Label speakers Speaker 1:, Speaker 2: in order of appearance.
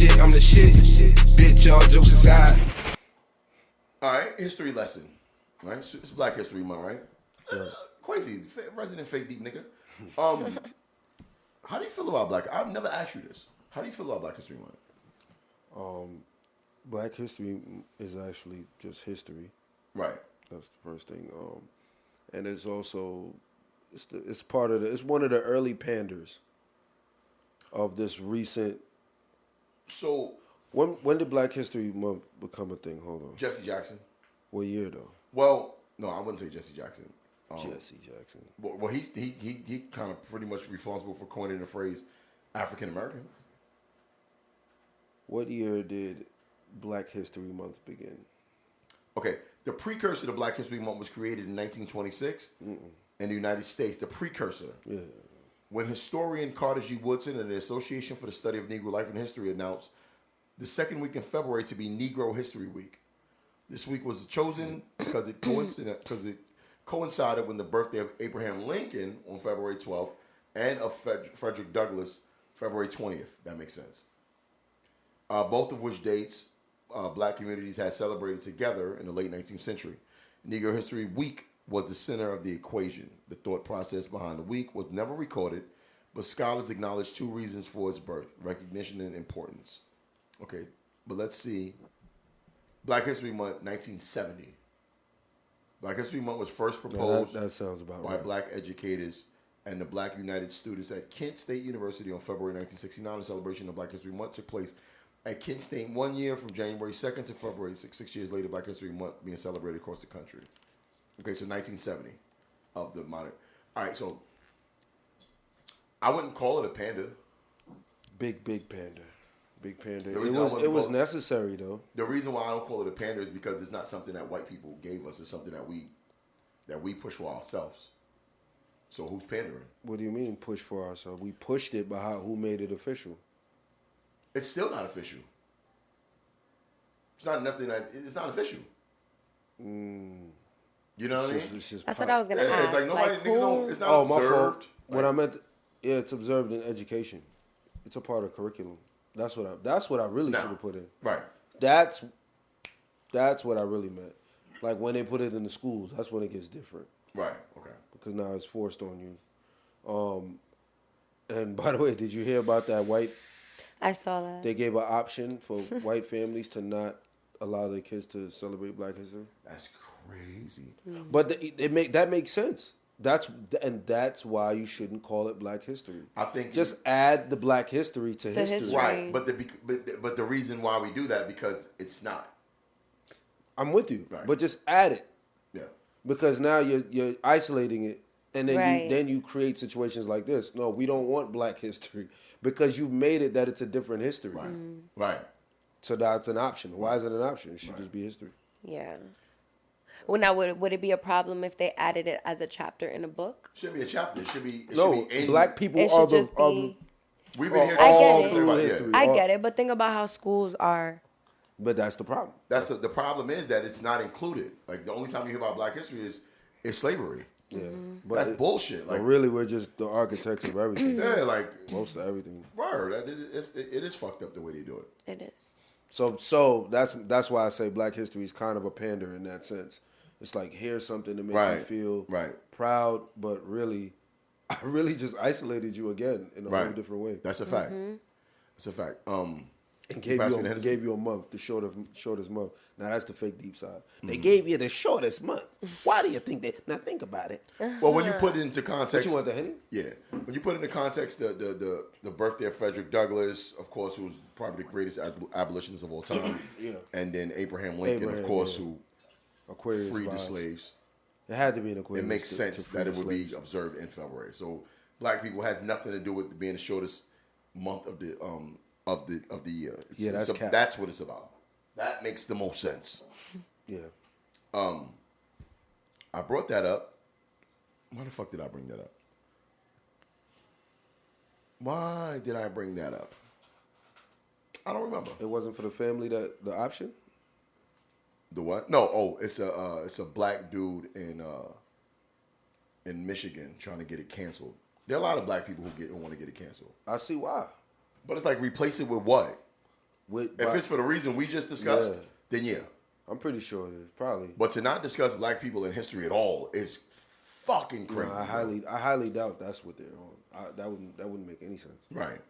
Speaker 1: shit, I'm the shit. Bitch, all jokes aside.
Speaker 2: All right, history lesson. Right, it's Black History Month, right? Crazy, resident fake deep nigga. How do you feel about I've never asked you this. How do you feel about Black History Month?
Speaker 3: Black history is actually just history.
Speaker 2: Right.
Speaker 3: That's the first thing. And it's also it's one of the early panders of this recent.
Speaker 2: So
Speaker 3: when did Black History Month become a thing? Hold on.
Speaker 2: Jesse Jackson.
Speaker 3: What year though?
Speaker 2: Well, no, I wouldn't say Jesse Jackson.
Speaker 3: Jesse Jackson.
Speaker 2: Well, he kind of pretty much responsible for coining the phrase African American.
Speaker 3: What year did Black History Month begin?
Speaker 2: Okay, the precursor to Black History Month was created in 1926 in the United States. The precursor.
Speaker 3: Yeah.
Speaker 2: When historian Carter G. Woodson and the Association for the Study of Negro Life and History announced the second week in February to be Negro History Week. This week was chosen because it coincided with the birthday of Abraham Lincoln on February 12th and of Frederick Douglass February 20th. That makes sense. Both of which dates black communities had celebrated together in the late 19th century. Negro History Week was the center of the equation. The thought process behind the week was never recorded, but scholars acknowledge two reasons for its birth: recognition and importance. Okay, but let's see. Black History Month, 1970. Black History Month was first proposed
Speaker 3: that sounds about
Speaker 2: by
Speaker 3: right.
Speaker 2: black educators and the Black United Students at Kent State University on February 1969. The celebration of Black History Month took place at Kent State 1 year from January 2nd to February 6 years later. Black History Month being celebrated across the country. Okay, so 1970 of the modern. All right, so I wouldn't call it a panda.
Speaker 3: Big panda. Big panda.
Speaker 2: It
Speaker 3: was necessary though.
Speaker 2: The reason why I don't call it a panda is because it's not something that white people gave us. It's something that we push for ourselves. So who's pandering?
Speaker 3: What do you mean push for ourselves? We pushed it, but who made it official?
Speaker 2: It's still not official. It's not nothing. It's not official. You know what I mean?
Speaker 4: That's what I was gonna ask.
Speaker 2: It's like nobody niggas don't. It's not
Speaker 3: Oh,
Speaker 2: observed.
Speaker 3: my fault.
Speaker 2: Like,
Speaker 3: What I meant, it's observed in education. It's a part of curriculum. That's what I really should have put in.
Speaker 2: Right.
Speaker 3: That's what I really meant. Like when they put it in the schools, that's when it gets different.
Speaker 2: Right. Okay.
Speaker 3: Because now it's forced on you. And by the way, did you hear about that
Speaker 4: I saw that.
Speaker 3: They gave an option for white families to not allow their kids to celebrate Black History.
Speaker 2: That's crazy.
Speaker 3: But that makes sense. That's why you shouldn't call it Black History.
Speaker 2: I think
Speaker 3: just add the Black history to history.
Speaker 2: Right, but the reason why we do that because it's not.
Speaker 3: I'm with you,
Speaker 2: right.
Speaker 3: But just add it.
Speaker 2: Yeah.
Speaker 3: Because now you're isolating it, and then
Speaker 4: right.
Speaker 3: you create situations like this. No, we don't want Black history because you've made it that it's a different history.
Speaker 2: Right. Right.
Speaker 3: So that's an option. Why is it an option? It should just be history.
Speaker 4: Yeah. Well, now would it be a problem if they added it as a chapter in a book?
Speaker 2: Should be a chapter. It should be.
Speaker 3: Black people
Speaker 4: it
Speaker 3: are
Speaker 4: should
Speaker 3: the.
Speaker 4: just be,
Speaker 2: We've been here
Speaker 4: all
Speaker 3: through history.
Speaker 4: I get it, but think about how schools are.
Speaker 3: But that's the problem.
Speaker 2: That's the problem is that it's not included. Like the only time you hear about Black history is slavery.
Speaker 3: Yeah,
Speaker 2: but that's bullshit. Like
Speaker 3: really, we're just the architects of everything.
Speaker 2: Yeah, like
Speaker 3: most of everything.
Speaker 2: Word, it is fucked up the way they do it.
Speaker 4: It is.
Speaker 3: So that's why I say Black history is kind of a pander in that sense. It's like here's something to make you feel proud, but really, I really just isolated you again in a whole different way.
Speaker 2: That's a fact. That's a fact.
Speaker 3: And gave you a month, the shortest month. Now that's the fake deep side. They gave you the shortest month. Why do you think that? Now think about it.
Speaker 2: Well, when you put it into context,
Speaker 3: you want the Henny?
Speaker 2: Yeah. When you put it into context, the birthday of Frederick Douglass, of course, who's probably the greatest abolitionist of all time.
Speaker 3: Yeah.
Speaker 2: And then Abraham Lincoln, of course, who freed the slaves.
Speaker 3: It had to be an Aquarius.
Speaker 2: It makes sense that it would be observed in February. So Black people has nothing to do with being the shortest month of the year. That's what it's about. That makes the most sense.
Speaker 3: Yeah.
Speaker 2: I brought that up. Why the fuck did I bring that up? Why did I bring that up? I don't remember.
Speaker 3: It wasn't for the family the option?
Speaker 2: The what? No. It's a black dude in Michigan trying to get it canceled. There are a lot of black people who want to get it canceled.
Speaker 3: I see why.
Speaker 2: But it's like replace it with what? If it's for the reason we just discussed, then yeah.
Speaker 3: I'm pretty sure it is, probably.
Speaker 2: But to not discuss black people in history at all is fucking crazy.
Speaker 3: No, I highly doubt that's what they're on. That wouldn't make any sense.
Speaker 2: Right.